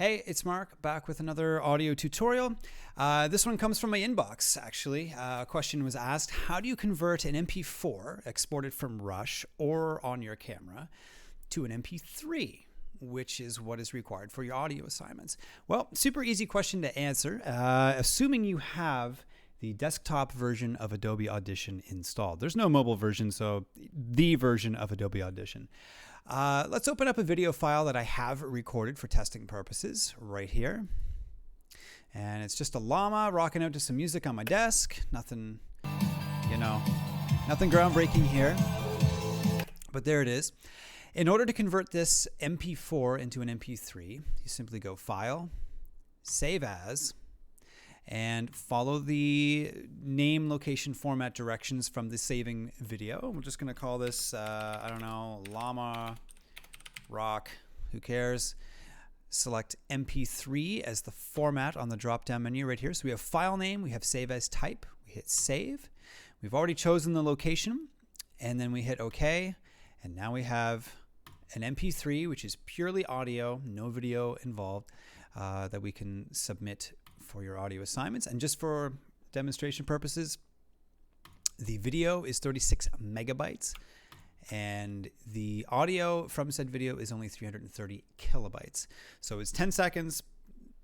Hey, it's Mark back with another audio tutorial. This one comes from my inbox, actually. A question was asked, how do you convert an MP4 exported from Rush or on your camera to an MP3, which is what is required for your audio assignments? Well, super easy question to answer, assuming you have the desktop version of Adobe Audition installed. There's no mobile version, so the version of Adobe Audition. Let's open up a video file that I have recorded for testing purposes right here. And it's just a llama rocking out to some music on my desk. Nothing, nothing groundbreaking here. But there it is. In order to convert this MP4 into an MP3, you simply go File, Save As, and follow the name, location, format directions from the saving video. We're just going to call this, llama rock, who cares? Select MP3 as the format on the drop-down menu right here. So we have file name, we have save as type, we hit save. We've already chosen the location, and then we hit OK. And now we have an MP3, which is purely audio, no video involved, that we can submit for your audio assignments. And just for demonstration purposes, the video is 36 megabytes and the audio from said video is only 330 kilobytes. So it's 10 seconds,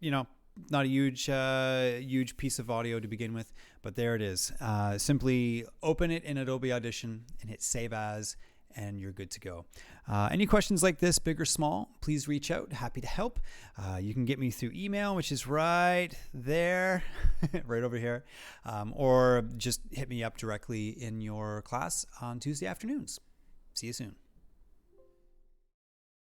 not a huge piece of audio to begin with, but there it is. Simply open it in Adobe Audition and hit Save As, and you're good to go. Any questions like this, big or small, please reach out. Happy to help. You can get me through email, which is right there, right over here, or just hit me up directly in your class on Tuesday afternoons. See you soon.